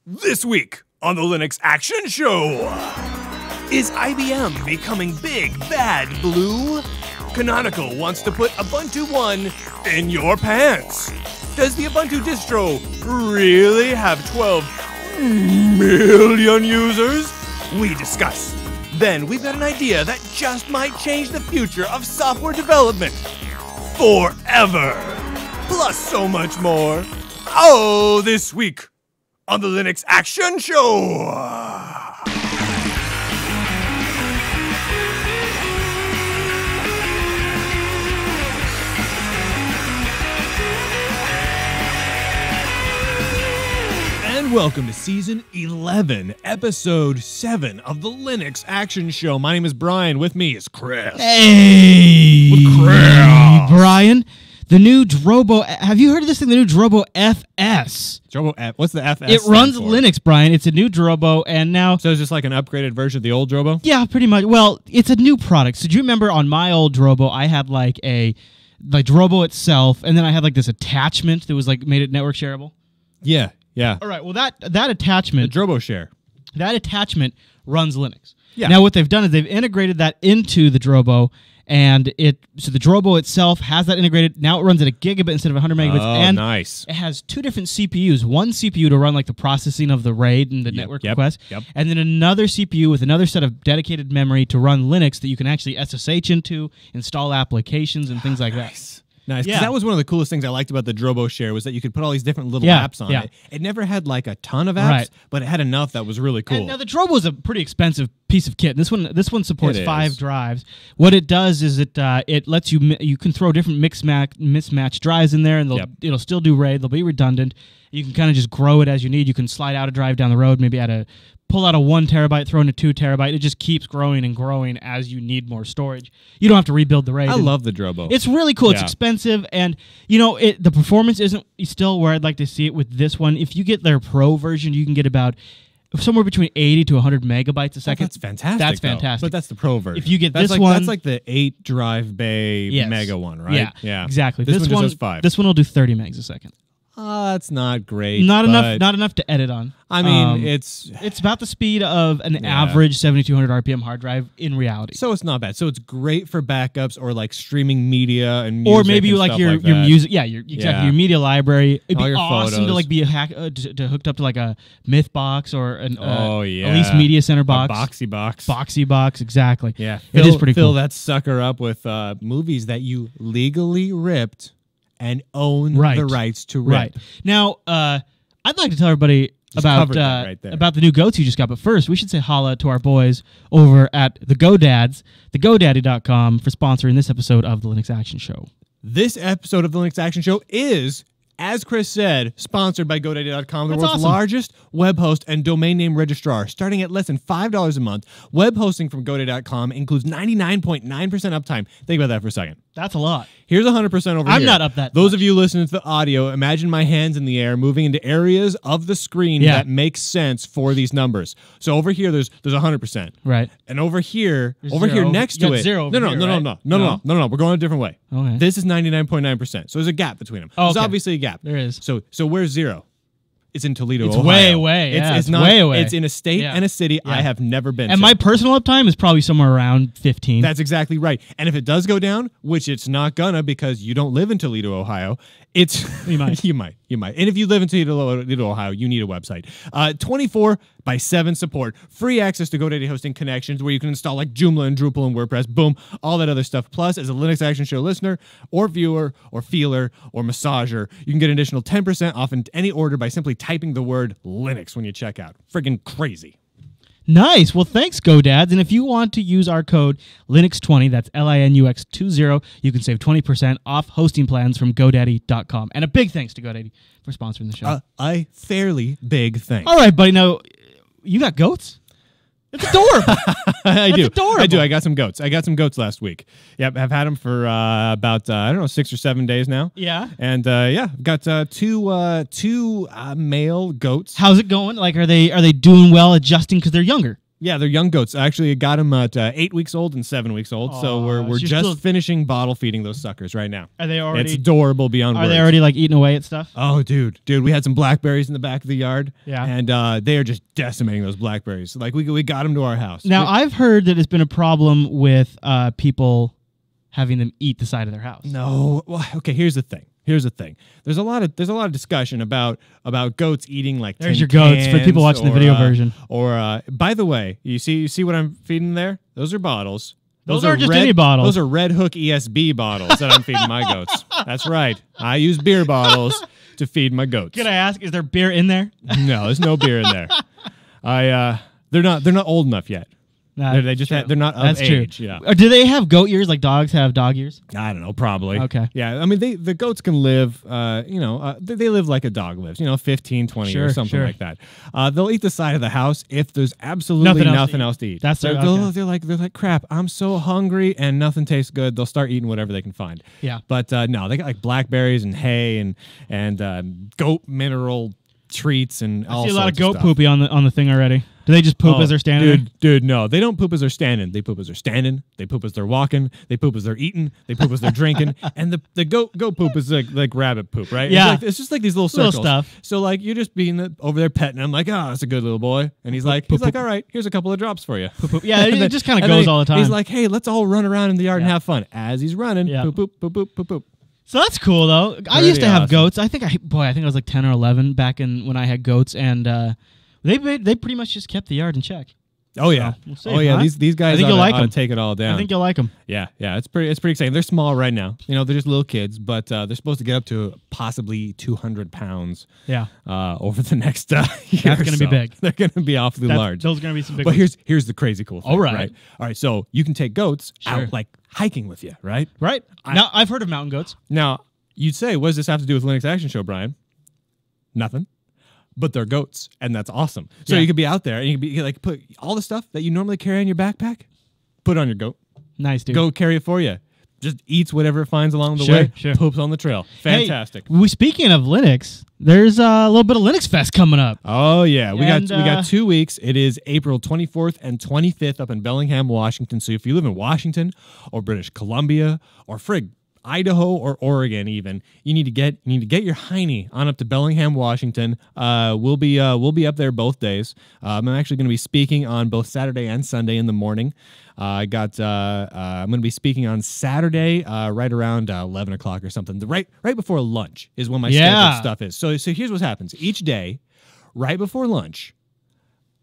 This week on the Linux Action Show, is IBM becoming big, bad, blue? Canonical wants to put Ubuntu One in your pants. Does the Ubuntu distro really have 12 million users? We discuss. Then we've got an idea that just might change the future of software development forever. Plus so much more. Oh, this week on the Linux Action Show. And welcome to Season 11, Episode 7 of the Linux Action Show. My name is Brian. With me is Chris. Hey! With Chris. Brian. The new Drobo, have you heard of this thing, the new Drobo FS? Drobo F, what's the FS? It runs Linux, Brian. It's a new Drobo, and now... So is this like an upgraded version of the old Drobo? Yeah, pretty much. Well, it's a new product. So do you remember on my old Drobo, I had like Drobo itself, and then I had like this attachment that was like made it network shareable? Yeah, yeah. All right, well that attachment... The Drobo share. That attachment runs Linux. Yeah. Now what they've done is they've integrated that into the Drobo, and so the Drobo itself has that integrated. Now it runs at a gigabit instead of 100 megabits. Oh, and nice. It has two different CPUs. One CPU to run like the processing of the RAID and the network request, and then another CPU with another set of dedicated memory to run Linux that you can actually SSH into, install applications, and things like that. Nice, because Yeah. that was one of the coolest things I liked about the Drobo share was that you could put all these different little apps on it. It never had like a ton of apps, but it had enough that was really cool. And now the Drobo is a pretty expensive piece of kit. This one supports It 5 is. drives. What it does is it lets you can throw different mismatch drives in there, and it'll still do RAID. They'll be redundant. You can kind of just grow it as you need. You can slide out a drive down the road, maybe pull out a 1 terabyte, throw in a 2 terabyte. It just keeps growing and growing as you need more storage. You don't have to rebuild the RAID. I love the Drobo. It's really cool. It's expensive, and the performance isn't still where I'd like to see it with this one. If you get their Pro version, you can get about somewhere between 80 to 100 megabytes a second. That's fantastic. That's fantastic. But that's the Pro version. If you get that's this one, that's like the 8 drive bay mega one, right? Yeah, exactly. This one just does 5. This one will do 30 megs a second. That's not great. Not enough to edit on. I mean, it's about the speed of an average 7,200 RPM hard drive in reality. So it's not bad. So it's great for backups or like streaming media and music, or maybe and like stuff your like that. music. Yeah, your media library. It'd All be your awesome photos. to like be to hooked up to like a Myth box or an Elise a Media Center box. Boxy box. Boxy box, exactly. Yeah, it is pretty cool. Fill that sucker up with movies that you legally ripped and own the rights to rip. Right. Now, I'd like to tell everybody about the new goats you just got, but first, we should say holla to our boys over at the GoDads, thegodaddy.com, for sponsoring this episode of the Linux Action Show. This episode of the Linux Action Show is, as Chris said, sponsored by GoDaddy.com, the world's largest web host and domain name registrar. Starting at less than $5 a month, web hosting from GoDaddy.com includes 99.9% uptime. Think about that for a second. That's a lot. Here's 100% over here. I'm not up that Those much. of you listening to the audio, imagine my hands in the air moving into areas of the screen that make sense for these numbers. So over here, there's 100%. Right. And over here, There's here next to it. Zero No. We're going a different way. Okay. This is 99.9%. So there's a gap between them. There's obviously a gap. There is. So where's 0? It's in Toledo, It's Ohio. way. It's not, way away. It's in a state and a city I have never been to. And my personal uptime is probably somewhere around 15. That's exactly right. And if it does go down, which it's not gonna because you don't live in Toledo, Ohio, it's you might. you might. And if you live in Toledo, Ohio, you need a website. 24/7 support, free access to GoDaddy hosting connections where you can install like Joomla and Drupal and WordPress, boom, all that other stuff. Plus, as a Linux Action Show listener or viewer or feeler or massager, you can get an additional 10% off in any order by simply typing the word Linux when you check out. Friggin' crazy. Nice. Well, thanks, GoDads. And if you want to use our code Linux20, that's LINUX20, you can save 20% off hosting plans from GoDaddy.com. And a big thanks to GoDaddy for sponsoring the show. A fairly big thing. All right, buddy. Now, you got goats? It's adorable. I do. Adorable. I do. I got some goats. last week. Yep, I've had them for about 6 or 7 days now. Yeah. And I've got two male goats. How's it going? Like, are they doing well, adjusting because they're younger? Yeah, they're young goats. Actually, I got them at 8 weeks old and 7 weeks old. So we're just finishing bottle feeding those suckers right now. Are they already? It's adorable beyond words. Are they already like eating away at stuff? Oh, dude, we had some blackberries in the back of the yard. Yeah, and they are just decimating those blackberries. Like we got them to our house. Now I've heard that it's been a problem with people having them eat the side of their house. No, well, okay. Here's the thing. There's a lot of discussion about goats eating like there's tin your goats for people watching the video version. Or by the way, you see what I'm feeding there? Those are bottles. Those are just any bottles. Those are Red Hook ESB bottles that I'm feeding my goats. That's right. I use beer bottles to feed my goats. Can I ask, is there beer in there? No, there's no beer in there. They're not old enough yet. They're not of age. True. Yeah. Do they have goat ears like dogs have dog ears? I don't know, probably. Okay. Yeah, I mean, the goats can live, they live like a dog lives, 15, 20 years, something like that. They'll eat the side of the house if there's absolutely nothing else to eat. They're like, crap, I'm so hungry and nothing tastes good. They'll start eating whatever they can find. Yeah. But no, they got like blackberries and hay and goat mineral treats and all sorts of stuff. I see a lot of goat poopy on the thing already. Do they just poop as they're standing? Dude, no. They don't poop as they're standing. They poop as they're standing. They poop as they're walking. They poop as they're eating. They poop as they're drinking. And the goat poop is like rabbit poop, right? Yeah. It's just like these little circles. Little stuff. So like you're just being over there petting him like, oh, that's a good little boy. And he's like, all right, here's a couple of drops for you. Poop, poop. Yeah, it just kind of goes all the time. He's like, hey, let's all run around in the yard and have fun. As he's running, poop, poop, poop, poop, poop, poop. So that's cool though. I used to have goats. I think I was like 10 or 11 back when I had goats, and they pretty much just kept the yard in check. Oh yeah, so we'll see, These guys ought to take it all down. I think you'll like them. Yeah, it's pretty exciting. They're small right now. They're just little kids, but they're supposed to get up to possibly 200 pounds. Yeah. Over the next year. That's going to be big. They're going to be awfully large. Those are going to be some big. But here's the crazy cool thing. All right. All right. So you can take goats out like hiking with you, right? Right. Now I've heard of mountain goats. Now you'd say, what does this have to do with Linux Action Show, Brian? Nothing. But they're goats, and that's awesome. So you could be out there, and you could be like, put all the stuff that you normally carry in your backpack, put on your goat. Nice, dude. Go carry it for you. Just eats whatever it finds along the way. Sure. Poops on the trail. Fantastic. Hey, speaking of Linux, there's a little bit of Linux Fest coming up. Oh yeah, we got 2 weeks. It is April 24th and 25th up in Bellingham, Washington. So if you live in Washington or British Columbia or Idaho or Oregon, even you need to get your hiney on up to Bellingham, Washington. We'll be up there both days. I'm actually going to be speaking on both Saturday and Sunday in the morning. I'm going to be speaking on Saturday right around 11 o'clock or something. Right before lunch is when my scheduled stuff is. So here's what happens each day, right before lunch,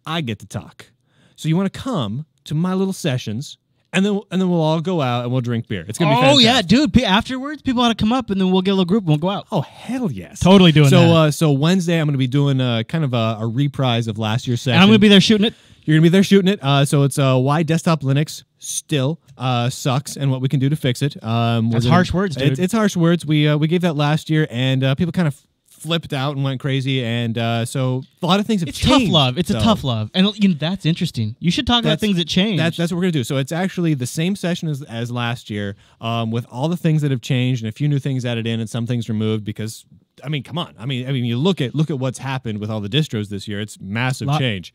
I get to talk. So you want to come to my little sessions. And then we'll all go out and we'll drink beer. It's gonna be fantastic. Yeah, dude! Afterwards, people ought to come up, and then we'll get a little group and we'll go out. Oh hell yes! Totally doing that. So Wednesday, I'm gonna be doing kind of a reprise of last year's session. And I'm gonna be there shooting it. You're gonna be there shooting it. So it's why desktop Linux still sucks and what we can do to fix it. That's harsh words, dude. It's harsh words. We gave that last year, and people kind of flipped out and went crazy, and so a lot of things have changed. It's tough love. It's a tough love, and that's interesting. You should talk about things that change. That's what we're gonna do. So it's actually the same session as last year, with all the things that have changed and a few new things added in and some things removed. Because I mean, come on. I mean, you look at what's happened with all the distros this year. It's massive change.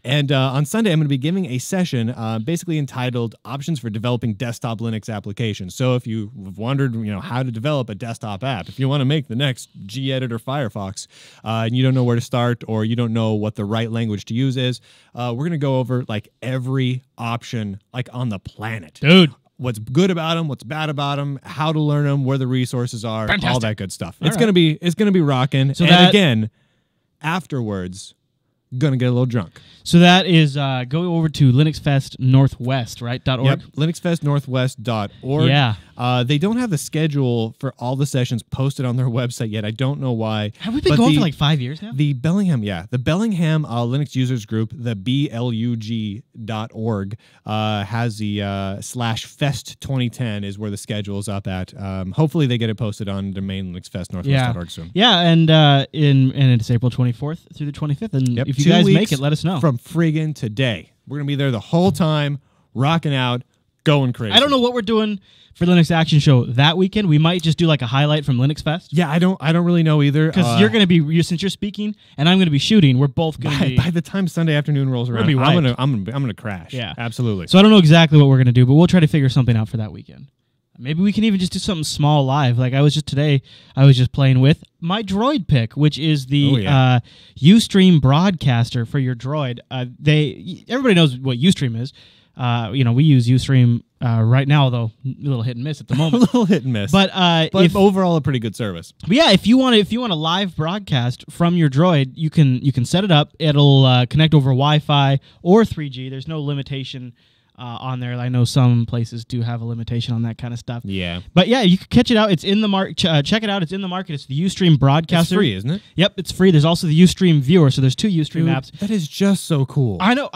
And on Sunday, I'm going to be giving a session basically entitled "Options for Developing Desktop Linux Applications." So if you've wondered, how to develop a desktop app, if you want to make the next gedit or Firefox, and you don't know where to start or you don't know what the right language to use is, we're going to go over like every option like on the planet, dude. What's good about them, what's bad about them, how to learn them, where the resources are, all that good stuff. It's gonna be rocking. So and again, afterwards, gonna get a little drunk. So that is go over to linuxfestnorthwest, right? .org. Yep, linuxfestnorthwest.org. Yeah. They don't have the schedule for all the sessions posted on their website yet. I don't know why. Have we been going for like 5 years now? The Bellingham Linux Users Group, the BLUG.org, has the /Fest 2010 is where the schedule is up at. Hopefully they get it posted on the main linuxfestnorthwest.org soon. Yeah, and it's April 24th through the 25th. And if you guys make it, let us know. From friggin' today. We're going to be there the whole time, rocking out, going crazy. I don't know what we're doing for Linux Action Show that weekend. We might just do like a highlight from Linux Fest. Yeah, I don't really know either. Because you're going to be, since you're speaking, and I'm going to be shooting, we're both going to be... By the time Sunday afternoon rolls around, I'm gonna crash. Yeah. Absolutely. So I don't know exactly what we're going to do, but we'll try to figure something out for that weekend. Maybe we can even just do something small live. Like I was just playing with my Droid pick, which is the Ustream broadcaster for your Droid. Everybody knows what Ustream is. We use Ustream right now, though a little hit and miss at the moment. A little hit and miss, but overall a pretty good service. But yeah, if you want a live broadcast from your Droid, you can set it up. It'll connect over Wi-Fi or 3G. There's no limitation on there. I know some places do have a limitation on that kind of stuff. Yeah. But yeah, you can catch it out. It's in the market. Check it out. It's in the market. It's the Ustream broadcaster. It's free, isn't it? Yep, it's free. There's also the Ustream viewer. So there's 2 Ustream apps. That is just so cool. I know.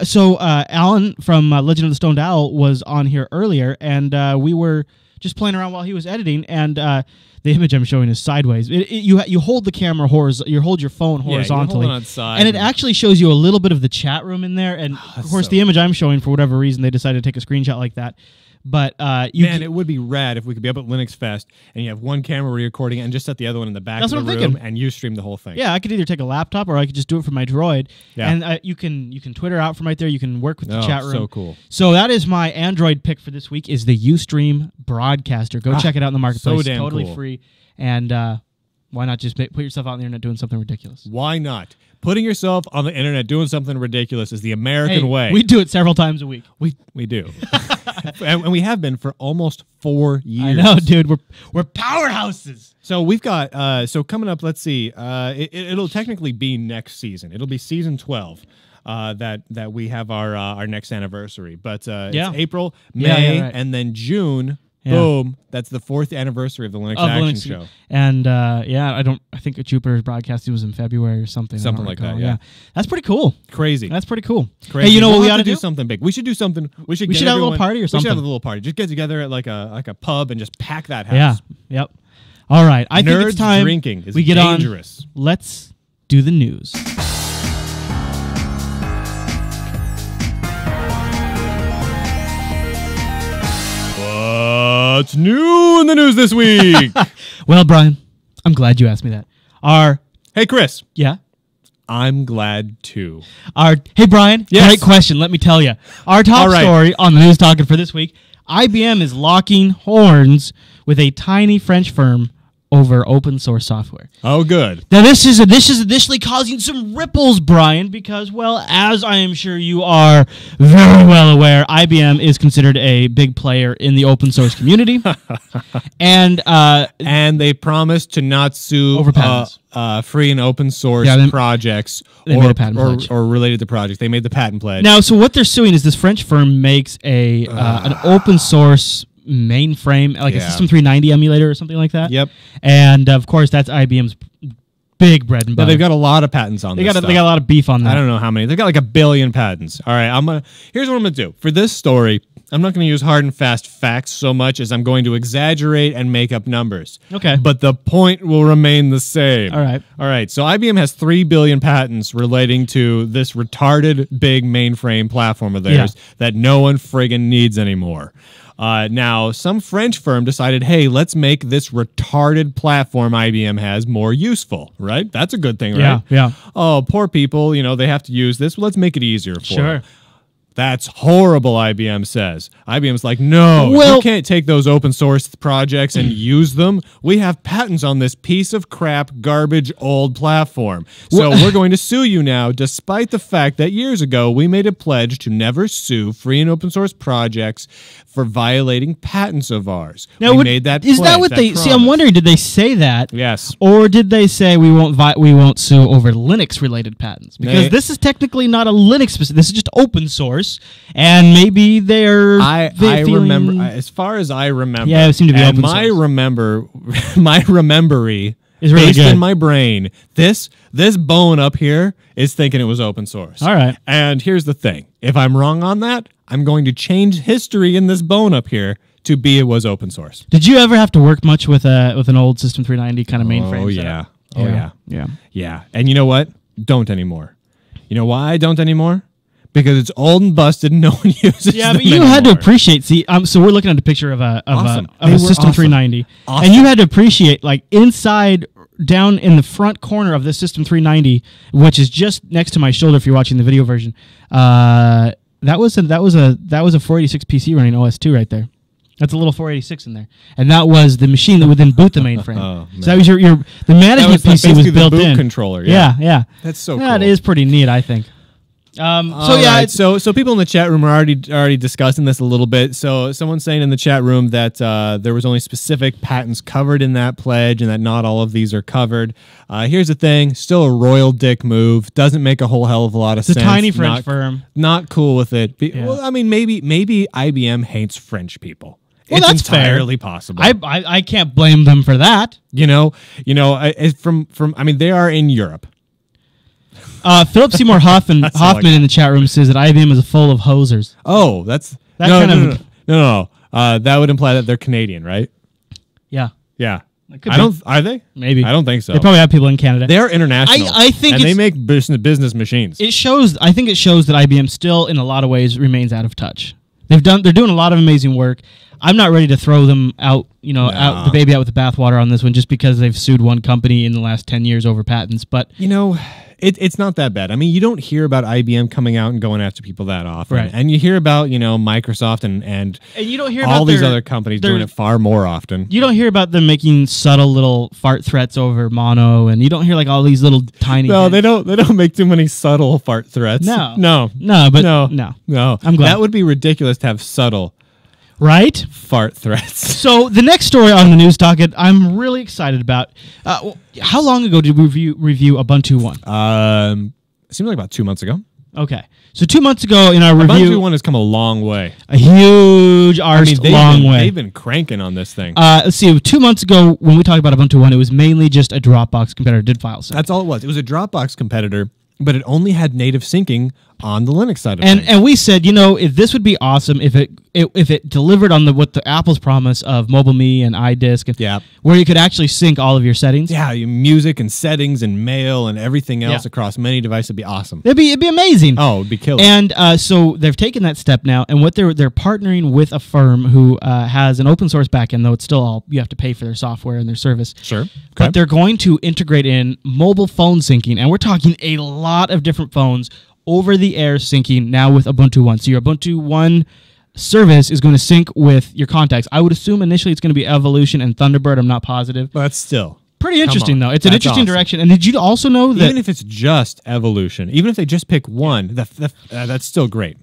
So Alan from Legend of the Stoned Owl was on here earlier, and we were just playing around while he was editing, and the image I'm showing is sideways. You hold the camera you hold your phone horizontally, on side, and it actually shows you a little bit of the chat room in there. And of course, the image I'm showing, for whatever reason, they decided to take a screenshot like that. But it would be rad if we could be up at Linux Fest and you have one camera recording and just set the other one in the back of the room and you stream the whole thing. Yeah, I could either take a laptop or I could just do it from my Droid. Yeah. And you can Twitter out from right there. You can work with the chat room. So cool. So that is my Android pick for this week is the Ustream broadcaster. Go check it out in the marketplace. So damn totally cool. free. And why not just put yourself out on the internet doing something ridiculous? Why not? Putting yourself on the internet doing something ridiculous is the American way. We do it several times a week. We do. and we have been for almost 4 years. I know, dude. We're powerhouses. So we've got coming up, let's see. It'll technically be next season. It'll be season 12. That we have our next anniversary. But it's April, May, and then June. Yeah. Boom! That's the 4th anniversary of the Linux Action Show. And I think Jupiter's broadcasting was in February or something. Something like that. Yeah, that's pretty cool. Crazy. That's pretty cool. Crazy. Hey, you know what we ought to do? Something big. We should do something. We should have a little party or something. We should have a little party. Just get together at like a pub and just pack that house. Yeah. Yep. All right. I think it's time drinking is we get dangerous. On. Let's do the news. What's new in the news this week? Well, Brian, I'm glad you asked me that. Hey, Chris. Yeah? I'm glad too. Hey, Brian. Yes. Great question. Let me tell you. Our top story on the News Talking for this week, IBM is locking horns with a tiny French firm over open source software. Oh, good. Now, this is initially causing some ripples, Brian, because, well, as I am sure you are very well aware, IBM is considered a big player in the open source community. And they promised to not sue over patents. Free and open source projects or related to projects. They made the patent pledge. Now, so what they're suing is this French firm makes an open source mainframe, like a System 390 emulator or something like that. Yep. And of course, that's IBM's big bread and butter. They've got a lot of patents on this. They got a lot of beef on that. I don't know how many. They've got like 1 billion patents. All right, here's what I'm gonna do for this story. I'm not going to use hard and fast facts so much as I'm going to exaggerate and make up numbers. Okay. But the point will remain the same. All right. All right. So IBM has 3 billion patents relating to this retarded big mainframe platform of theirs that no one friggin' needs anymore. Now, some French firm decided, hey, let's make this retarded platform IBM has more useful, right? That's a good thing, right? Yeah. Oh, poor people, they have to use this. Well, let's make it easier for them. Sure. That's horrible, IBM says. IBM's like, no, you can't take those open source projects and use them. We have patents on this piece of crap, garbage, old platform. So we're going to sue you now, despite the fact that years ago we made a pledge to never sue free and open source projects for violating patents of ours. Now, we made that Is pledge, that what they... promise. See, I'm wondering, did they say that? Yes. Or did they say we won't sue over Linux-related patents? Because this is technically not a Linux-specific... This is just open source. And maybe they're... I remember, as far as I remember... Yeah, it seemed to be open source. My remembery is really based good. in my brain, this bone up here is thinking it was open source. All right. And here's the thing. If I'm wrong on that, I'm going to change history in this bone up here to be it was open source. Did you ever have to work much with an old System 390 kind of mainframe? Oh, yeah. Setup? Oh, yeah. Yeah. Yeah. And you know what? Don't anymore. You know why I don't anymore? because it's old and busted and no one uses Yeah, them but you had to anymore. appreciate. See, so we're looking at a picture of a Awesome. of They a were System awesome. 390, Awesome. and you had to appreciate like inside down in the front corner of the System 390, which is just next to my shoulder. If you're watching the video version, that was a 486 PC running OS2 right there. That's a little 486 in there, and that was the machine that would then boot the mainframe. Oh, so that was the management PC was basically built the boot in. controller. Yeah. That's so That cool. is pretty neat, I think. So people in the chat room are already discussing this a little bit. So someone's saying in the chat room that there was only specific patents covered in that pledge, and that not all of these are covered. Here's the thing: still a royal dick move. Doesn't make a whole hell of a lot of sense. It's a tiny French firm. Not cool with it. Yeah. Well, I mean, maybe IBM hates French people. Well, It's that's fair. entirely possible. I can't blame them for that. you know. I mean, they are in Europe. Philip Seymour Hoffman That's all I got. in the chat room says that IBM is full of hosers. Oh, that's That no, kind no, of- no. That would imply that they're Canadian, right? Yeah, Yeah. It could I be. don't. Are they? maybe. I don't think so. They probably have people in Canada. They are international. I think and they it's- make business machines. It shows. I think it shows that IBM still, in a lot of ways, remains out of touch. They're doing a lot of amazing work. I'm not ready to throw them out. Out the baby out with the bathwater on this one, just because they've sued one company in the last 10 years over patents. But It's not that bad. I mean, you don't hear about IBM coming out and going after people that often. Right. And you hear about, Microsoft and you don't hear all about these their- other companies their- doing it far more often. You don't hear about them making subtle little fart threats over mono, and you don't hear like all these little tiny. No, hints. they don't make too many subtle fart threats. No. No. But No. no. No. I'm glad. That would be ridiculous to have subtle Right? fart threats. So the next story on the news docket, I'm really excited about. How long ago did we review Ubuntu One? It seems like about 2 months ago. Okay, so 2 months ago in our Ubuntu review, One has come a long way. a huge long way. They've been cranking on this thing. Let's see. 2 months ago, when we talked about Ubuntu One, it was mainly just a Dropbox competitor did file sync. That's all it was. It was a Dropbox competitor, but it only had native syncing on the Linux side of things. And we said, if this would be awesome if it delivered on what the Apple's promise of MobileMe and iDisk, and Yeah. where you could actually sync all of your settings. Yeah, your music and settings and mail and everything else Yeah. across many devices would be awesome. It'd be amazing. Oh, it'd be killer. And so they've taken that step now, and what they're partnering with a firm who has an open source backend, though it's still all you have to pay for their software and their service. Sure. But they're going to integrate in mobile phone syncing, and we're talking a lot of different phones over the air syncing now with Ubuntu One. So your Ubuntu One service is going to sync with your contacts. I would assume initially it's going to be Evolution and Thunderbird. I'm not positive. But still. Pretty interesting, on. though. It's an That's interesting awesome. direction. And did you also know that? Even if it's just Evolution, even if they just pick one, that's still great.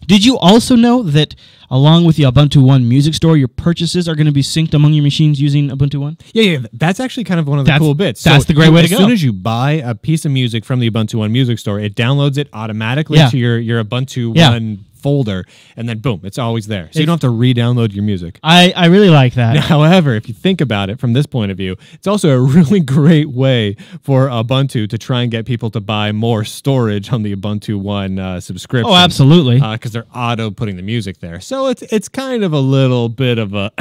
Did you also know that along with the Ubuntu One music store, your purchases are going to be synced among your machines using Ubuntu One? Yeah. That's actually kind of one of the cool bits. That's the great way to go. As soon as you buy a piece of music from the Ubuntu One music store, it downloads it automatically Yeah. to your Ubuntu Yeah. One folder, and then boom, it's always there. So you don't have to re-download your music. I really like that. However, if you think about it from this point of view, it's also a really great way for Ubuntu to try and get people to buy more storage on the Ubuntu One subscription. Oh, absolutely. Because they're auto putting the music there. So it's kind of a little bit of a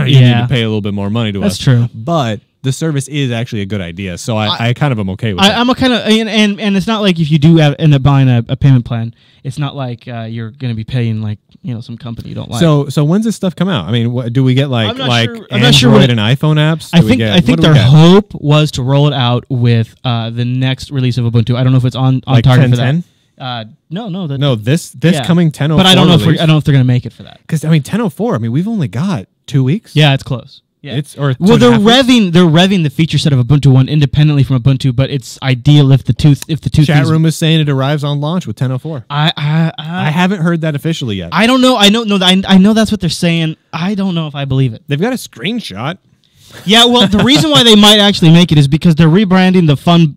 you need to pay a little bit more money to us. That's true. But the service is actually a good idea. So I kind of am okay with it. I'm a kind of and it's not like if you do end up buying a payment plan, it's not like you're going to be paying like some company you don't like. So when's this stuff come out? I mean, do we get I'm not sure- I'm Android not sure what and iPhone apps? I Do we think get- I think what do we their get? hope was to roll it out with the next release of Ubuntu. I don't know if it's on Like target for 10.10? that. No, No, this yeah. coming 10.04. But I don't know if they're going to make it for that. Because I mean 10.04. I mean we've only got 2 weeks. Yeah, it's close. Yeah. It's or Well, 2.5 weeks. they're revving the feature set of Ubuntu One independently from Ubuntu, but it's ideal if the two Chat things. room is saying it arrives on launch with 10.04. I I haven't heard that officially yet. I don't know. I know that's what they're saying. I don't know if I believe it. They've got a screenshot. Yeah, well, the reason why they might actually make it is because they're rebranding the Fun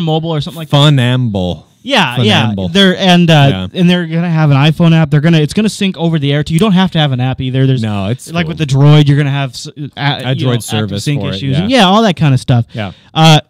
Mobile or something like that. Funamble. Yeah. Funamble. They're and Yeah. they're gonna have an iPhone app. It's gonna sync over the air. You don't have to have an app either. There's No, it's like cool. with the Droid, you're gonna have Droid service sync for it, issues. yeah. And yeah, all that kind of stuff. Yeah.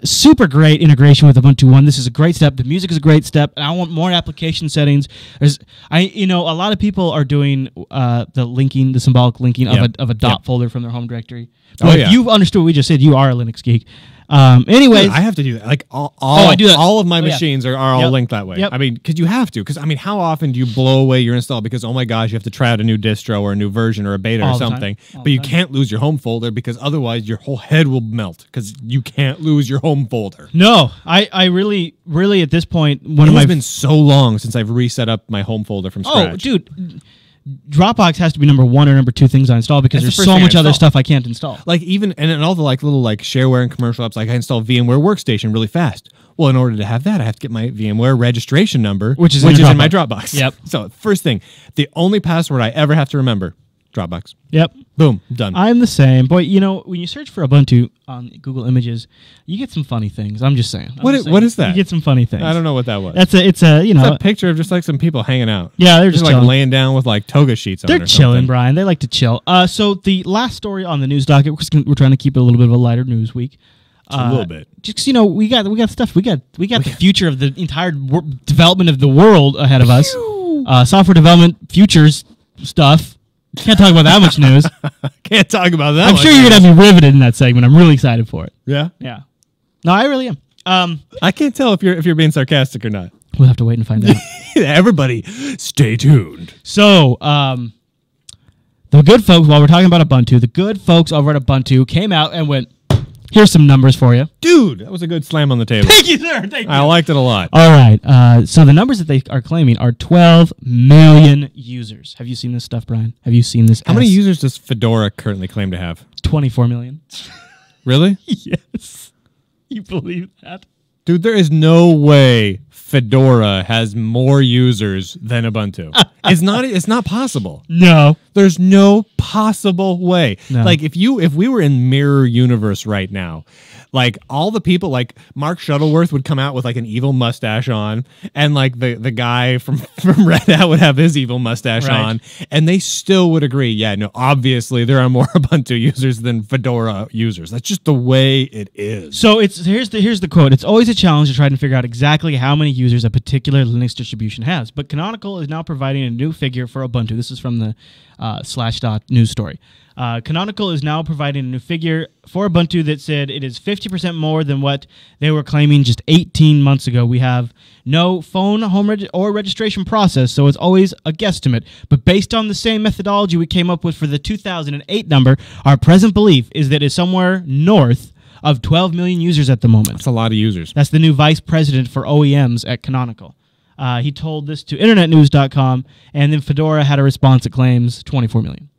Super great integration with Ubuntu One. This is a great step. The music is a great step. And I want more application settings. A lot of people are doing the symbolic linking Yep. of a dot Yep. folder from their home directory. Oh, Well, yeah. if you understood what we just said, you are a Linux geek. Anyways, I have to do that. Like I do that. All of my machines are all linked that way. Yep. I mean, because you have to. Because I mean, how often do you blow away your install because, oh my gosh, you have to try out a new distro or a new version or a beta or something, but you can't lose your home folder because otherwise your whole head will melt because you can't lose your home folder. No, I really at this point, It's been so long since I've reset up my home folder from scratch. Oh, dude. Dropbox has to be number 1 or number 2 things I install because there's so much other stuff I can't install. Like even and all the like little like shareware and commercial apps, like I install VMware Workstation really fast. Well, in order to have that, I have to get my VMware registration number, which is in my Dropbox. Yep. So first thing, the only password I ever have to remember, Dropbox. Yep. Boom, done. I'm the same. Boy, you know, when you search for Ubuntu on Google Images, you get some funny things. I'm just saying. What is that? You get some funny things. I don't know what that was. It's a picture of just like some people hanging out. Yeah, they're just like chilling. laying down with like toga sheets on. They're chilling, Brian. They like to chill. So the last story on the news docket, we're trying to keep it a little bit of a lighter news week. A little bit. Just we got stuff. We got the future of the entire development of the world ahead of us. Software development futures stuff. Can't talk about that much news. Can't talk about that. I'm sure you're gonna have me riveted in that segment. I'm really excited for it. Yeah. Yeah. No, I really am. I can't tell if you're being sarcastic or not. We'll have to wait and find out. Everybody, stay tuned. So, the good folks, while we're talking about Ubuntu, the good folks over at Ubuntu came out and went, here's some numbers for you. Dude, that was a good slam on the table. Thank you, sir. Thank you. I liked it a lot. All right. So the numbers that they are claiming are 12 million users. Have you seen this stuff, Brian? Have you seen this? How many users does Fedora currently claim to have? 24 million. Really? Yes. You believe that? Dude, there is no way Fedora has more users than Ubuntu. It's not possible. No. There's no possible way. No. Like if we were in mirror universe right now, like all the people like Mark Shuttleworth would come out with like an evil mustache on, and like the guy from Red Hat would have his evil mustache on, and they still would agree, yeah, no, obviously there are more Ubuntu users than Fedora users. That's just the way it is. So here's the quote. It's always a challenge to try to figure out exactly how many users a particular Linux distribution has, but Canonical is now providing a new figure for Ubuntu. This is from the Slashdot news story. Canonical is now providing a new figure for Ubuntu that said it is 50% more than what they were claiming just 18 months ago. We have no phone, home or registration process, so it's always a guesstimate. But based on the same methodology we came up with for the 2008 number, our present belief is that it's somewhere north of 12 million users at the moment. That's a lot of users. That's the new vice president for OEMs at Canonical. He told this to internetnews.com, and then Fedora had a response that claims 24 million.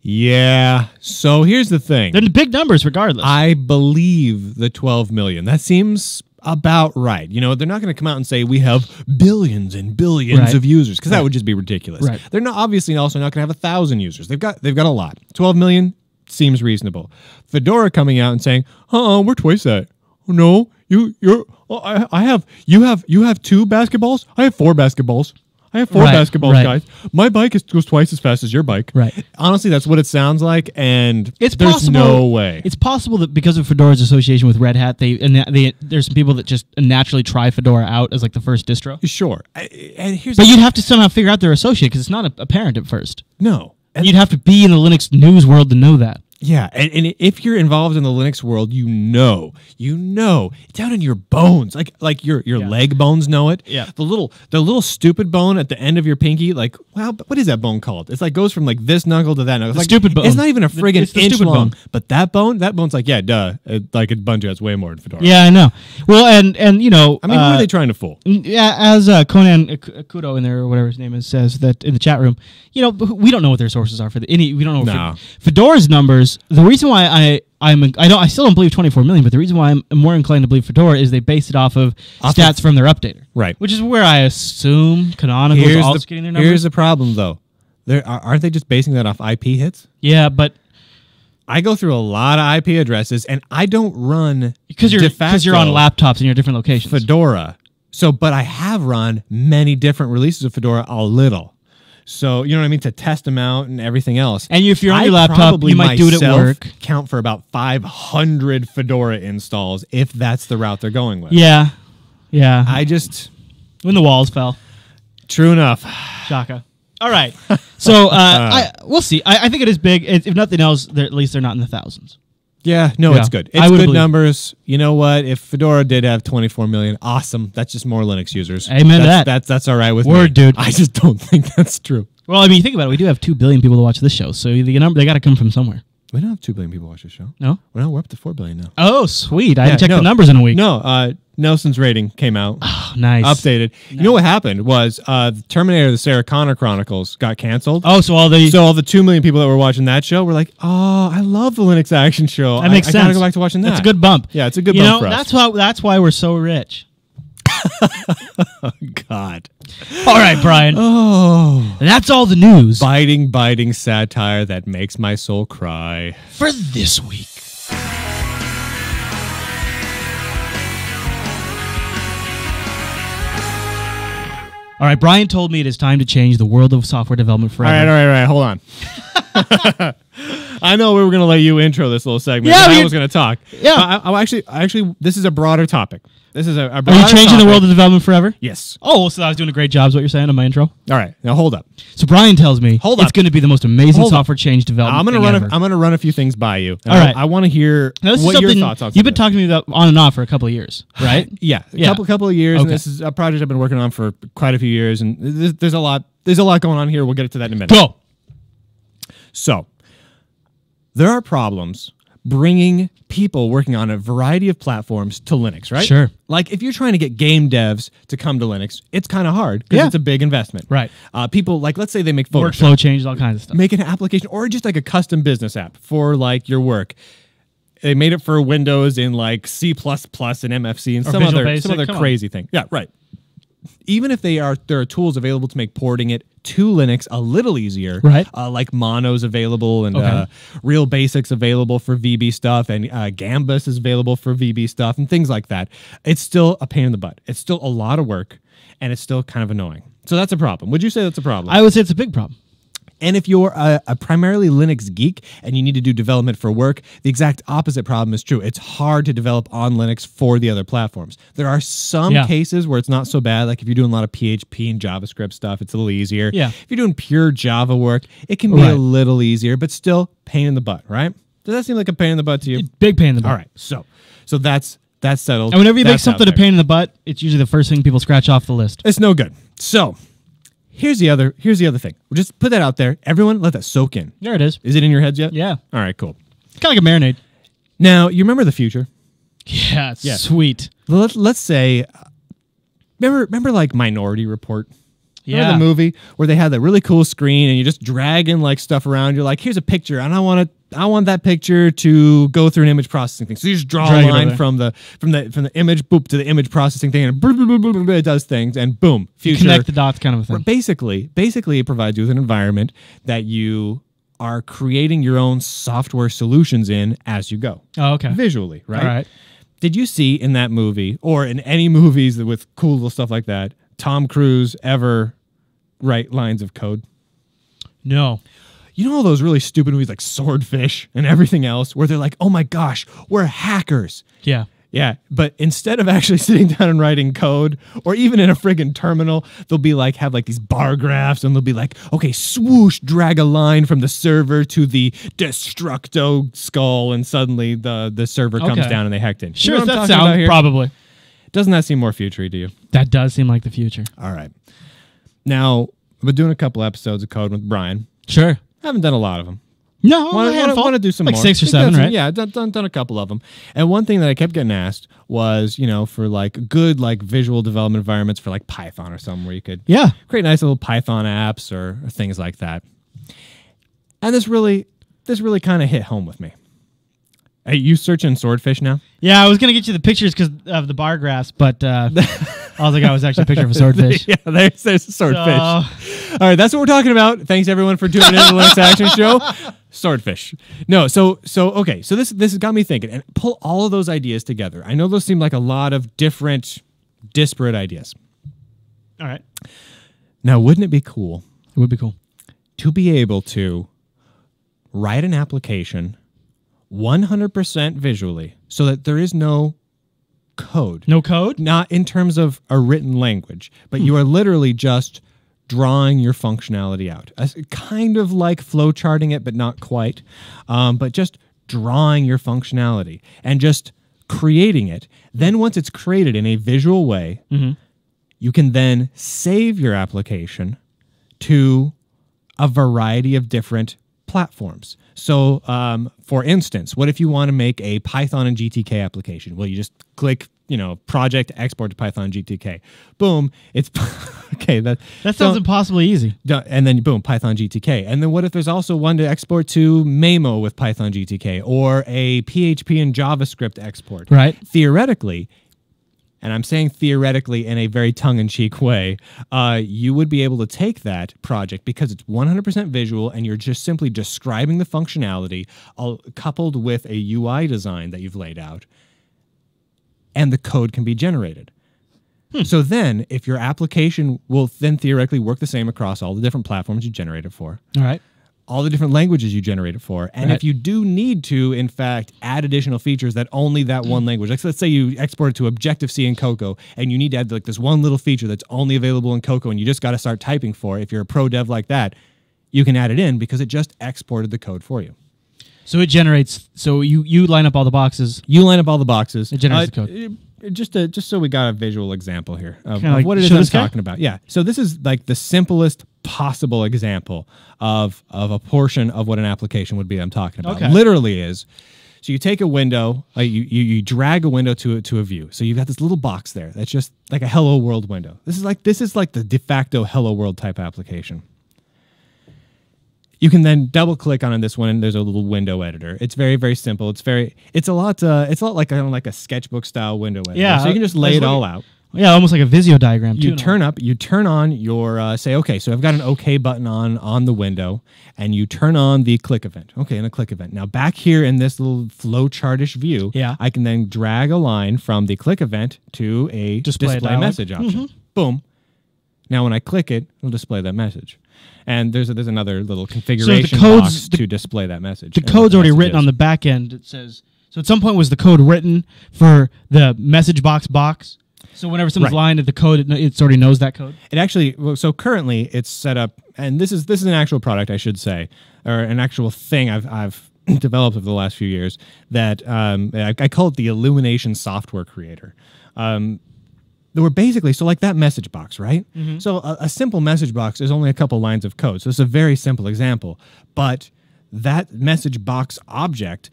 Yeah. So here's the thing. They're big numbers regardless. I believe the 12 million. That seems about right. You know, they're not going to come out and say we have billions and billions of users because that would just be ridiculous. Right. They're not obviously also not going to have 1,000 users. They've got a lot. 12 million seems reasonable. Fedora coming out and saying, we're twice that. No, you have 2 basketballs. I have 4 basketballs. I have 4 basketballs, guys. My bike goes twice as fast as your bike. Right. Honestly, that's what it sounds like, and there's possible, no way. It's possible that because of Fedora's association with Red Hat, there's some people that just naturally try Fedora out as like the first distro. Sure. But you'd have to somehow figure out their associate because it's not apparent at first. No. And you'd have to be in the Linux news world to know that. Yeah, and if you're involved in the Linux world, you know, down in your bones, like your leg bones know it. Yeah, the little stupid bone at the end of your pinky, like, wow, what is that bone called? It's like goes from like this knuckle to that knuckle. It's like, stupid bone. It's not even a friggin' inch long, bone. but that bone's like, yeah, duh. Like a Ubuntu has way more than Fedora. Yeah, I know. Well, and you know, I mean, who are they trying to fool? Yeah, as Conan Kudo in there or whatever his name is says that in the chat room, you know, we don't know what their sources are for we don't know. Fedora's numbers. The reason why I still don't believe 24 million, but the reason why I'm more inclined to believe Fedora is they based it off of stats from their updater, right? Which is where I assume Canonical is also getting their numbers. Here's the problem, though. Aren't they just basing that off IP hits? Yeah, but I go through a lot of IP addresses, and I don't run because you're on laptops in your different locations. Fedora. So, but I have run many different releases of Fedora a little. So, you know what I mean? To test them out and everything else. And if you're on your laptop, you might do it at work. Count for about 500 Fedora installs if that's the route they're going with. Yeah. Yeah. When the walls fell. True enough. Shaka. All right. So, we'll see. I think it is big. If nothing else, at least they're not in the thousands. Yeah, no, Yeah. it's good. I It's would good believe- numbers. You know what? If Fedora did have 24 million, awesome. That's just more Linux users. Amen to that. That's all right with me. Word, dude. I just don't think that's true. Well, I mean, think about it. We do have 2 billion people to watch this show, so the number they got to come from somewhere. We don't have 2 billion people watch this show. No? We're up to 4 billion now. Oh, sweet. I haven't checked no. the numbers in a week. No, Nelson's rating came out. Oh, nice. Updated. You know what happened was the Terminator, the Sarah Connor Chronicles got canceled. Oh, so all the 2 million people that were watching that show were like, "Oh, I love the Linux Action Show. that makes I sense. gotta go back to watching that." That's a good bump. Yeah, it's a good you bump know, for us. that's why we're so rich. God. All right, Brian. Oh, That's all the news biting satire that makes my soul cry. for this week. All right, Brian told me it is time to change the world of software development forever. All right. Hold on. I know we were going to let you intro this little segment. Yeah, but we- I was going to talk. Yeah. I actually, this is a broader topic. This is a broader Are you changing the topic. world of development forever? Yes. Oh, so I was doing a great job is what you're saying on my intro? All right. Now hold up. So Brian tells me Hold it's up. going to be the most amazing Hold up. software change development I'm thing ever. going to run a few things by you. All right. I want to hear Now, this is what your something thoughts on you've been something. talking to me about on and off for a couple of years, right? Yeah, Yeah. couple of years, and Okay. this is a project I've been working on for quite a few years, and there's a lot going on here. We'll get to that in a minute. Go. So, there are problems bringing people working on a variety of platforms to Linux, right? Sure. Like if you're trying to get game devs to come to Linux, it's kind of hard because Yeah. it's a big investment. Right. People like, let's say they make Photoshop, Workflow changes, all kinds of stuff. make an application, or just like a custom business app for like your work. They made it for Windows in like C++ and MFC and Or some Visual other Basic, come on. crazy thing. Yeah, right. Even if there are tools available to make porting it to Linux a little easier, Right. Like Mono's available and Okay. Real Basics available for VB stuff, and Gambus is available for VB stuff and things like that. It's still a pain in the butt. It's still a lot of work, and it's still kind of annoying. So that's a problem. Would you say that's a problem? I would say it's a big problem. And if you're a primarily Linux geek and you need to do development for work, the exact opposite problem is true. It's hard to develop on Linux for the other platforms. There are some Yeah. cases where it's not so bad. Like if you're doing a lot of PHP and JavaScript stuff, it's a little easier. Yeah. If you're doing pure Java work, it can be Right. a little easier, but still pain in the butt, right? Does that seem like a pain in the butt to you? Big pain in the butt. All right. So that's settled. And whenever you make That's out something a there. pain in the butt, it's usually the first thing people scratch off the list. It's no good. So here's the other thing. We'll just put that out there. Everyone let that soak in. There it is. Is it in your heads yet? Yeah. All right, cool. It's kind of like a marinade. Now, you remember the future? Yeah, it's Yeah. sweet. Let's say, remember like Minority Report? Remember Yeah. the movie where they had that really cool screen and you're just dragging like stuff around. You're like, here's a picture, and I want that picture to go through an image processing thing. So you just draw Drag a it line over. from the image, boop, to the image processing thing, and it does things, and boom, future. Connect the dots kind of a thing. Basically, it provides you with an environment that you are creating your own software solutions in as you go. Oh, okay. Visually, right? All right. Did you see in that movie, or in any movies with cool little stuff like that, Tom Cruise ever write lines of code? No. You know all those really stupid movies like Swordfish and everything else where they're like, oh my gosh, we're hackers. Yeah. Yeah, but instead of actually sitting down and writing code, or even in a friggin' terminal, they'll be like, have like these bar graphs, and they'll be like, okay, swoosh, drag a line from the server to the destructo skull, and suddenly the server comes Okay. down and they hacked in. Sure, You know what I'm that talking about sounds here? probably. Doesn't that seem more future-y to you? That does seem like the future. All right. Now, I've been doing a couple episodes of code with Brian. Sure. Haven't done a lot of them. No, a handful. Want to do some like more. 6 or We've 7, done some- right? Yeah, done a couple of them. And one thing that I kept getting asked was, for like good like visual development environments for like Python or something where you could Yeah. create nice little Python apps or things like that. And this really kind of hit home with me. Are you searching Swordfish now? Yeah, I was going to get you the pictures because of the bar graphs, but all I got was actually a picture of a swordfish. Yeah, there's a Swordfish. So- All right, that's what we're talking about. Thanks everyone for tuning in to the Linux Action Show. Swordfish. No, so okay. So this has got me thinking, and pull all of those ideas together. I know those seem like a lot of different, disparate ideas. All right. Now, wouldn't it be cool It would be cool. to be able to write an application 100% visually, so that there is no code? No code? Not in terms of a written language, but you are literally just drawing your functionality out. Kind of like flow charting it, but not quite. But just drawing your functionality and just creating it. Then once it's created in a visual way, you can then save your application to a variety of different platforms. So, for instance, what if you want to make a Python and GTK application? Well, you just click, project, export to Python GTK. Boom, it's okay. That sounds impossibly easy. And then boom, Python GTK. And then what if there's also one to export to Mamo with Python GTK, or a PHP and JavaScript export? Right. Theoretically, and I'm saying theoretically in a very tongue-in-cheek way, you would be able to take that project, because it's 100% visual and you're just simply describing the functionality coupled with a UI design that you've laid out, and the code can be generated. So then, if your application will then theoretically work the same across all the different platforms you generate it for, all right, all the different languages you generate it for. And if you do need to, in fact, add additional features that only that one language, like let's say you export it to Objective-C and Cocoa, and you need to add like this one little feature that's only available in Cocoa, and you just got to start typing for it. If you're a pro dev like that, you can add it in because it just exported the code for you. So it generates, so you line up all the boxes. You line up all the boxes. It generates the code. Just so we got a visual example here of like what it is I'm talking about. Yeah. So this is like the simplest possible example of a portion of what an application would be I'm talking about. Okay. Literally is, so you take a window, you drag a window to a view. So you've got this little box there that's just like a hello world window. This is like the de facto hello world type application. You can then double click on this one, and there's a little window editor. It's very, very simple. It's a lot like a sketchbook style window editor. Yeah, so you can just lay it all out. Yeah, almost like a Visio diagram. You turn on your say, okay, so I've got an OK button on the window, and you turn on the click event. Okay, and a click event. Now back here in this little flowchartish view, I can then drag a line from the click event to a display message option. Boom. Now when I click it, it'll display that message. And there's another little configuration box to display that message. The code's already written on the back end. It says, so at some point was the code written for the message box? So whenever someone's lying at the code, it already knows that code? It actually, so currently it's set up, and this is an actual product, I should say, or an actual thing I've developed over the last few years that I call it the Illumination Software Creator. There were basically, so like that message box, right? So a simple message box is only a couple lines of code. So it's a very simple example. But that message box object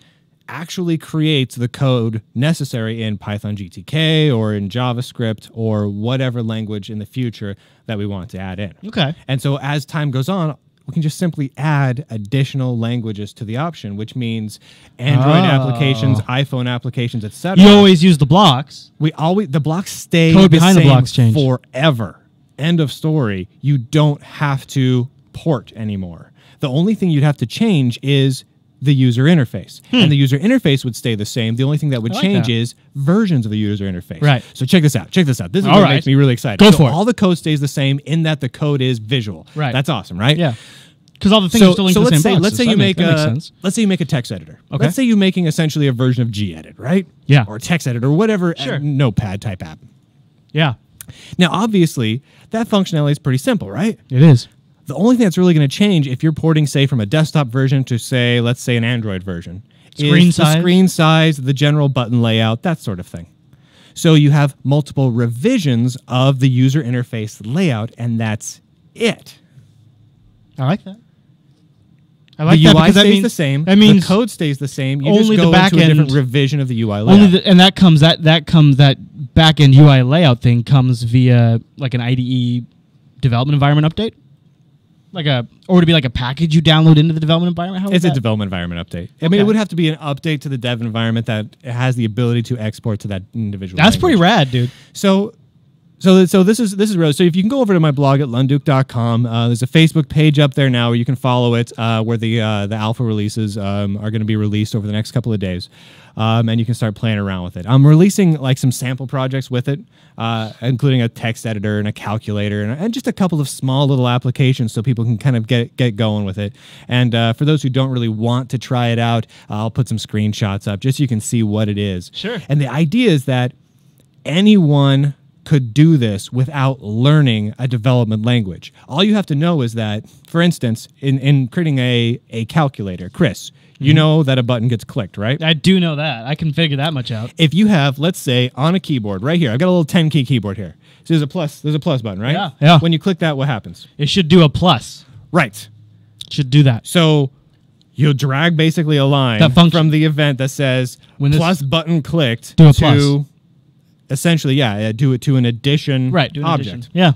actually creates the code necessary in Python GTK or in JavaScript or whatever language in the future that we want to add in. Okay. And so as time goes on, we can just simply add additional languages to the option, which means Android applications, iPhone applications, etc. You always use the blocks. The blocks stay code behind the blocks change forever. End of story. You don't have to port anymore. The only thing you'd have to change is the user interface. And the user interface would stay the same. The only thing that would change is versions of the user interface. Right. So check this out. This is what makes me really excited. Go for it. All the code stays the same in that the code is visual. Right. That's awesome, right? Yeah. Because all the things are still linked to the same boxes. Let's say you make a text editor. Okay. Let's say you're making essentially a version of gedit, right? Yeah. Or a text editor, or whatever notepad type app. Yeah. Now, obviously, that functionality is pretty simple, right? It is. The only thing that's really going to change if you're porting, say, from a desktop version to, say, let's say an Android version, is the screen size, the general button layout, that sort of thing. So you have multiple revisions of the user interface layout, and that's it. I like that. I like the that UI because stays the same. That means the code stays the same. You only just go the back into a end, different revision of the UI layout. And that back end UI layout thing comes via like an IDE development environment update, or to be like a package you download into the development environment. It's a development environment update. I mean, it would have to be an update to the dev environment that has the ability to export to that individual. That's language. pretty rad, dude. So this is Rose. So if you can go over to my blog at lunduke.com, there's a Facebook page up there now where you can follow it, where the alpha releases are going to be released over the next couple of days, and you can start playing around with it. I'm releasing like some sample projects with it, including a text editor and a calculator and just a couple of small little applications so people can kind of get going with it. And for those who don't really want to try it out, I'll put some screenshots up just so you can see what it is. Sure. And the idea is that anyone could do this without learning a development language. All you have to know is that, for instance, in creating a calculator, Chris, you know that a button gets clicked, right? I do know that. I can figure that much out. If you have, let's say, on a keyboard right here, I've got a little 10-key keyboard here. So there's a plus button, right? Yeah. Yeah. When you click that, what happens? It should do a plus. Right. Should do that. So you'll drag basically a line from the event that says plus button clicked do a to plus. Essentially, do it to an addition do an object. addition. Yeah.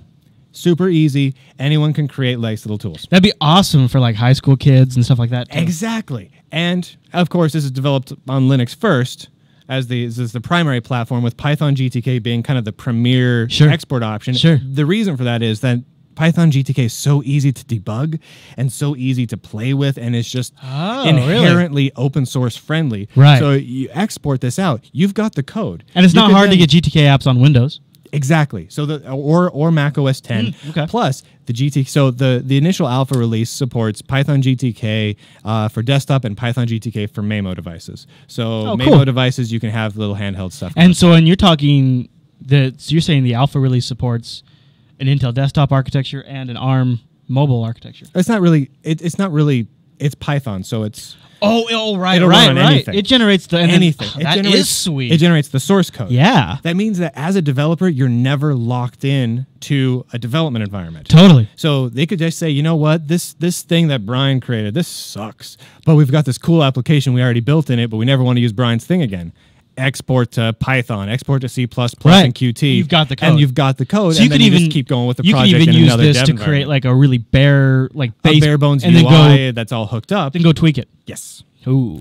Super easy. Anyone can create nice little tools. That'd be awesome for like high school kids and stuff like that too. Exactly. And of course, this is developed on Linux first, as this is the primary platform, with Python GTK being kind of the premier export option. Sure. The reason for that is that Python GTK is so easy to debug and so easy to play with, and it's just inherently open source friendly. Right. So you export this out, you've got the code. And it's not hard to get GTK apps on Windows. Exactly. So or Mac OS 10. Okay. Plus the GTK. So the initial alpha release supports Python GTK for desktop and Python GTK for Mamo devices. So Mamo devices, you can have little handheld stuff. And so when you're talking so you're saying the alpha release supports an Intel desktop architecture and an ARM mobile architecture. It's not really. It's Python, so it's. Right. Anything. It generates anything. That is sweet. It generates the source code. Yeah. That means that as a developer, you're never locked in to a development environment. Totally. So they could just say, you know what, this thing that Brian created, this sucks, but we've got this cool application we already built in it, but we never want to use Brian's thing again. Export to Python, export to C++ and Qt. You've got the code. And you've got the code. So and then you just keep going with the project. You can even in use another this dev to environment. create like a really bare bones and UI that's all hooked up. Then go tweak it. Yes. Ooh.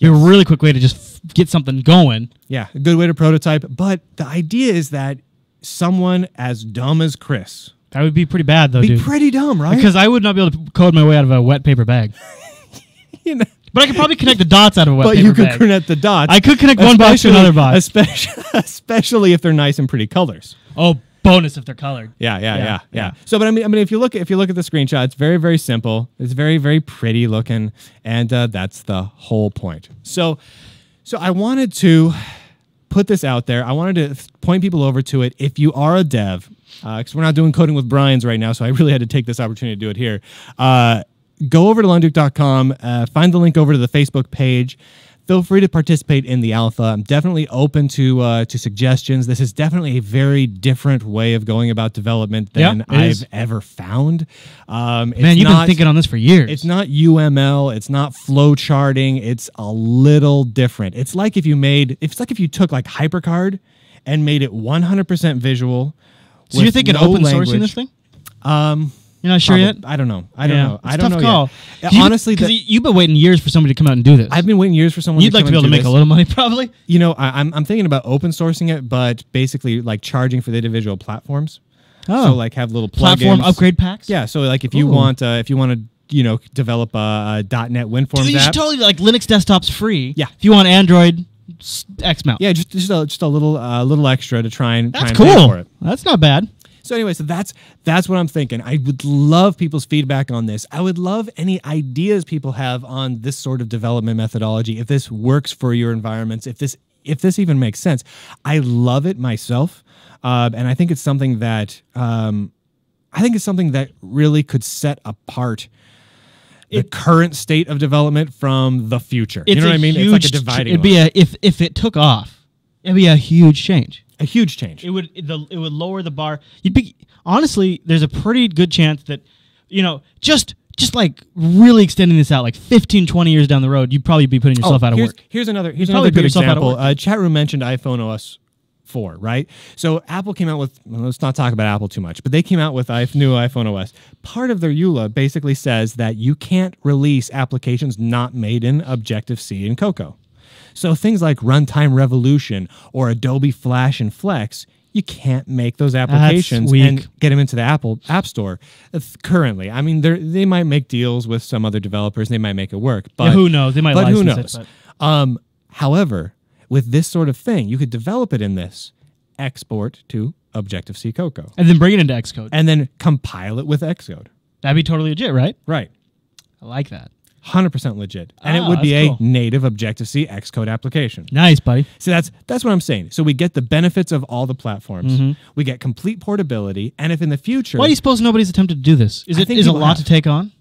Be a really quick way to just get something going. Yeah, a good way to prototype. But the idea is that someone as dumb as Chris. That would be pretty bad, though, dude. Pretty dumb, right? Because I would not be able to code my way out of a wet paper bag. You know. But I could probably connect the dots out of a wet paper bag. But you could connect the dots. I could connect one box to another box. Especially if they're nice and pretty colors. Oh, bonus if they're colored. Yeah. So, but I mean, if you look at the screenshot, it's very, very simple. It's very, very pretty looking, and that's the whole point. So I wanted to put this out there. I wanted to point people over to it. If you are a dev, because we're not doing coding with Brian's right now, so I really had to take this opportunity to do it here. Go over to lunduke.com, find the link over to the Facebook page. Feel free to participate in the alpha. I'm definitely open to suggestions. This is definitely a very different way of going about development than I've ever found. Man, you've been thinking on this for years. It's not UML. It's not flow charting. It's a little different. It's like if you took like HyperCard and made it 100% visual. So you're thinking open sourcing this thing? You're not sure yet? I don't know. I don't know. I don't know call. Yet. Honestly, because you've been waiting years for somebody to come out and do this. I've been waiting years for someone. You'd like to be able to make a little money, probably. You know, I'm thinking about open sourcing it, but basically like charging for the individual platforms. Oh, so like have little platform upgrade packs. Yeah. So like if you want to develop a .NET WinForms app, you should totally like Linux desktop's free. Yeah. If you want Android, X mount. Yeah, just a little extra to try and that's cool. Pay for it. That's not bad. So anyway, so that's what I'm thinking. I would love people's feedback on this. I would love any ideas people have on this sort of development methodology. If this works for your environments, if this even makes sense. I love it myself, and I think it's something that really could set apart the current state of development from the future. You know what I mean? It's like a dividing line. If it took off, it'd be a huge change. A huge change. It would lower the bar. Honestly, there's a pretty good chance that, just like really extending this out, like 15, 20 years down the road, you'd probably be putting yourself out of work. Here's another good example. Chat room mentioned iPhone OS 4, right? So Apple came out with, let's not talk about Apple too much, but they came out with new iPhone OS. Part of their EULA basically says that you can't release applications not made in Objective-C and Cocoa. So things like Runtime Revolution or Adobe Flash and Flex, you can't make those applications and get them into the Apple App Store currently. I mean, they might make deals with some other developers. They might make it work. But who knows? They might license it. But. However, with this sort of thing, you could develop it in this, export to Objective-C Cocoa. And then bring it into Xcode. And then compile it with Xcode. That'd be totally legit, right? Right. I like that. 100% legit. And it would be a native Objective-C Xcode application. Nice, buddy. So that's what I'm saying. So we get the benefits of all the platforms. We get complete portability. And if in the future... Why do you suppose nobody's attempted to do this? Is it a lot to take on?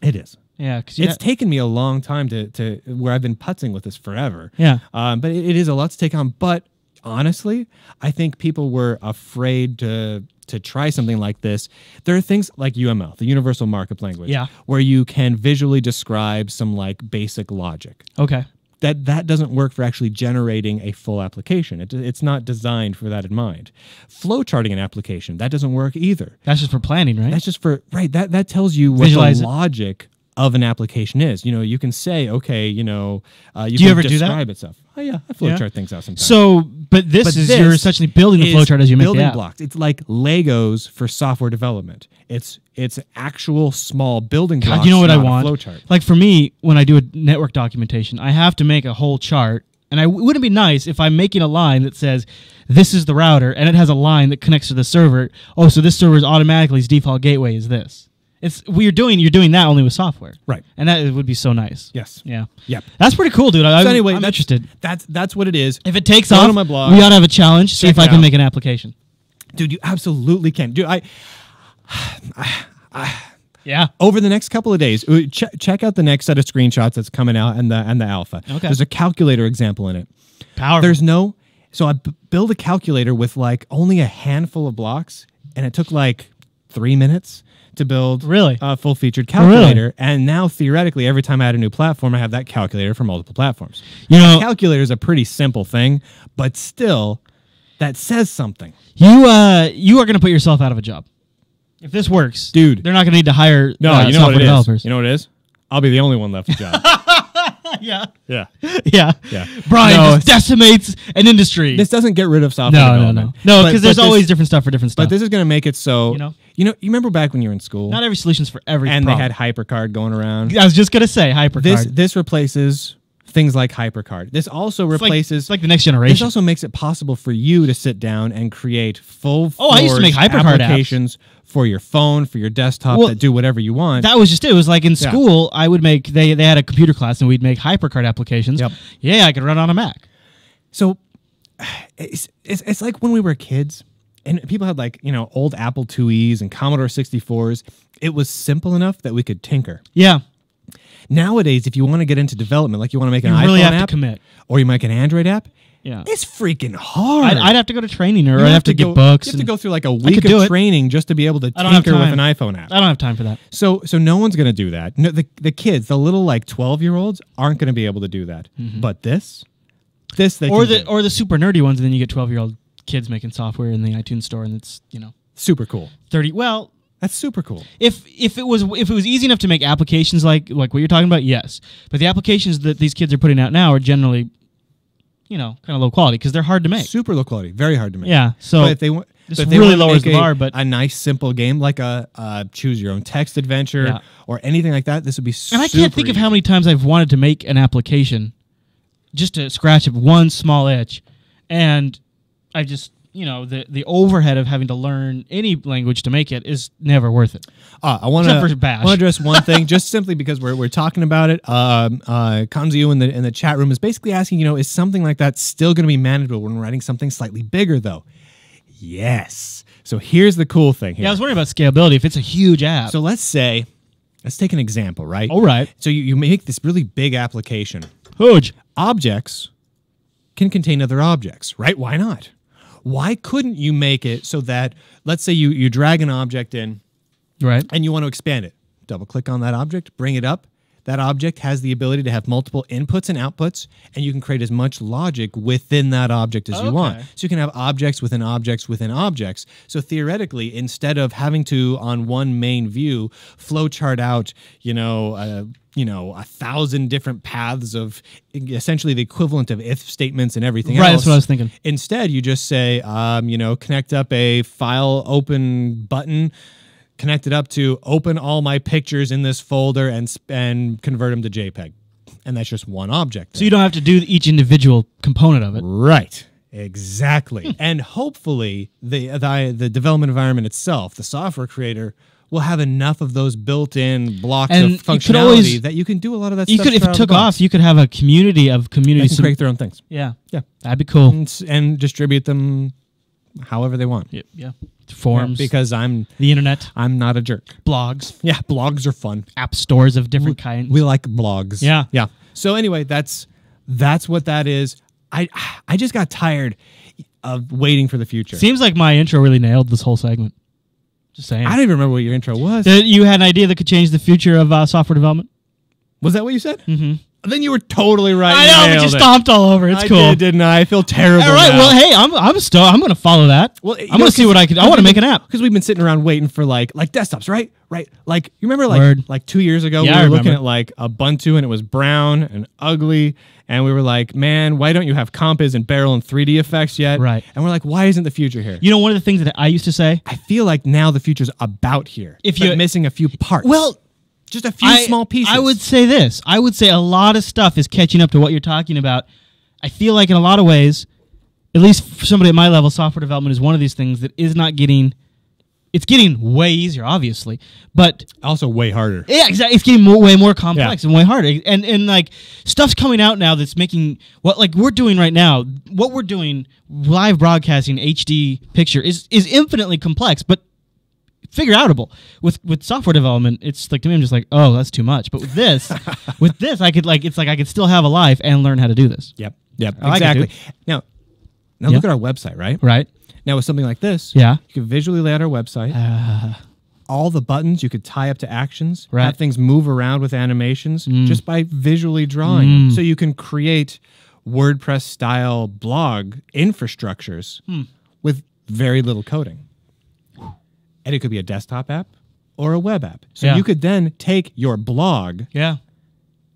It is. Yeah. It's taken me a long time to where I've been putzing with this forever. Yeah. But it is a lot to take on. But honestly, I think people were afraid to try something like this. There are things like UML, the Universal Markup Language, where you can visually describe some like basic logic. Okay. That doesn't work for actually generating a full application. It's not designed for that in mind. Flowcharting an application, that doesn't work either. That's just for planning, right? That's just for, right, that tells you what the logic of an application is. You know, you can say, okay, you know, you can describe itself. Oh yeah, I flowchart things out sometimes. So, but this you're essentially building the flowchart as you make the app. Building blocks. It's like Legos for software development. It's actual small building blocks. God, you know what I want? Flowchart. Like for me, when I do a network documentation, I have to make a whole chart. And wouldn't it be nice if I'm making a line that says, this is the router, and it has a line that connects to the server. Oh, so this server's automatically, its default gateway is this. You're doing that only with software, right? And that would be so nice. Yes. Yeah. Yep. That's pretty cool, dude. So anyway, I'm interested. That's what it is. If it takes off, on my blog, we ought to have a challenge. See if I can make an application. Dude, you absolutely can. Dude, yeah. Over the next couple of days, check out the next set of screenshots that's coming out and the alpha. Okay. There's a calculator example in it. Powerful. So I built a calculator with like only a handful of blocks, and it took like 3 minutes to build a full-featured calculator. And now, theoretically, every time I add a new platform, I have that calculator for multiple platforms. You know, calculator is a pretty simple thing, but still, that says something. You are going to put yourself out of a job. If this works, dude, they're not going to need to hire software developers. You know what it is? I'll be the only one left a job. Yeah. Yeah. Brian just decimates an industry. This doesn't get rid of software development. No, because there's always different stuff for different stuff. But this is going to make it so, you remember back when you were in school? Not every solution's for every And problem. they had HyperCard going around. I was just going to say HyperCard. This replaces things like HyperCard. This also replaces... It's like the next generation. This also makes it possible for you to sit down and create I used to make HyperCard applications for your phone, for your desktop, that do whatever you want. That was just it. It was like in school, I would make... They had a computer class, and we'd make HyperCard applications. Yep. Yeah, I could run on a Mac. So it's like when we were kids, and people had like, old Apple IIes and Commodore 64s. It was simple enough that we could tinker. Yeah. Nowadays, if you want to get into development, like you want to make an iPhone have app, to commit. Or you make an Android app, it's freaking hard. I'd have to go to training, or I'd have to get books. You have to go through like a week of training just to be able to tinker with an iPhone app. I don't have time for that. So no one's going to do that. No, the kids, the little like 12-year-olds, aren't going to be able to do that. But this they or can do. Or the super nerdy ones, and then you get 12-year-old kids making software in the iTunes store, and it's super cool. 30. Well. That's super cool. If it was easy enough to make applications like what you're talking about, yes. But the applications that these kids are putting out now are generally, kind of low quality because they're hard to make. Super low quality, very hard to make. Yeah. So but if they want, this really lowers the bar. But a nice simple game like a choose your own text adventure or anything like that, this would be super. And I can't think of how many times I've wanted to make an application just to scratch one small itch, and I just. The overhead of having to learn any language to make it is never worth it. I want to address one thing, just simply because we're talking about it. Kanzu in the chat room is basically asking, is something like that still going to be manageable when we're writing something slightly bigger, though? Yes. So here's the cool thing here. Yeah, I was wondering about scalability if it's a huge app. So let's take an example, right? All right. So you make this really big application. Huge. Objects can contain other objects, right? Why not? Why couldn't you make it so that, let's say you drag an object in, right, and you want to expand it. Double click on that object, bring it up. That object has the ability to have multiple inputs and outputs, and you can create as much logic within that object as you want. So you can have objects within objects within objects. So theoretically, instead of having to, on one main view, flowchart out, 1,000 different paths of essentially the equivalent of if statements and everything else. Right, that's what I was thinking. Instead, you just say, connect up a file open button, connect it up to open all my pictures in this folder and convert them to JPEG. And that's just one object there. So you don't have to do each individual component of it. Right. Exactly. And hopefully the development environment itself, the software creator, will have enough of those built-in blocks And of you could functionality always- that you can do a lot of that You stuff. could, if straight it out of took the box. off, you could have a community of They communities. can create their own things. Yeah, Yeah. that'd be cool. And distribute them however they want. Yeah. Forums, Because I'm the internet, not a jerk. blogs, Yeah, blogs are fun. app stores of different kinds. We like blogs. Yeah. Yeah. So anyway, that's what that is. I just got tired of waiting for the future. Seems like my intro really nailed this whole segment. Just saying. I don't even remember what your intro was. That you had an idea that could change the future of software development? Was that what you said? Mm-hmm. Then you were totally right. I know, but nailed you it. stomped all over. It's I cool. didn't I? I feel terrible. All right. now. Well, hey, I'm going to follow that. Well, I'm going to see what I can. I want to make an app. Because we've been sitting around waiting for like desktops, right? Right. Like you remember Word. like 2 years ago Yeah, I we were looking remember. at like Ubuntu and it was brown and ugly and we were like, man, why don't you have Compiz and Barrel and 3D effects yet? Right. And we're like, why isn't the future here? You know, one of the things that I used to say. I feel like now the future's about here. If but you- missing a few parts. Well, just a few small pieces. I would say this. I would say a lot of stuff is catching up to what you're talking about. I feel like in a lot of ways, at least for somebody at my level, software development is one of these things that is not getting. It's getting way easier, obviously, but also way harder. yeah, exactly. It's getting way more complex and way harder. And like stuff's coming out now that's making what like we're doing right now. What we're doing live broadcasting HD picture is infinitely complex, but figure outable. With software development, it's like to me, I'm just like, oh, that's too much. But with this, I could like it's like I could still have a life and learn how to do this. Yep. I like it, Exactly. dude. Now Yeah. look at our website, right? Right? Now with something like this, Yeah. you can visually lay out our website. All the buttons you could tie up to actions, Right. have things move around with animations just by visually drawing them. So you can create WordPress style blog infrastructures with very little coding. And it could be a desktop app or a web app. So Yeah. you could then take your blog Yeah.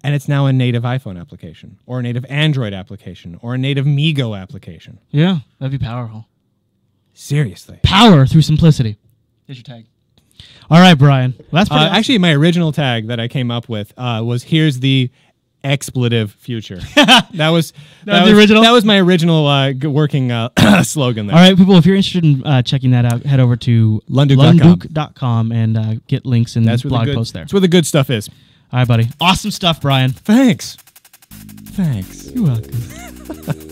and it's now a native iPhone application or a native Android application or a native Migo application. Yeah. That'd be powerful. Seriously. Power through simplicity. Here's your tag. All right, Brian. Well, that's pretty awesome. Actually, my original tag that I came up with was "Here's the expletive future." that was the original? That was my original working slogan there. All right, people, if you're interested in checking that out, head over to Lunduke.com and get links in the That's where blog the good, post there. That's where the good stuff is. All right, buddy. Awesome stuff, Brian. Thanks. You're welcome.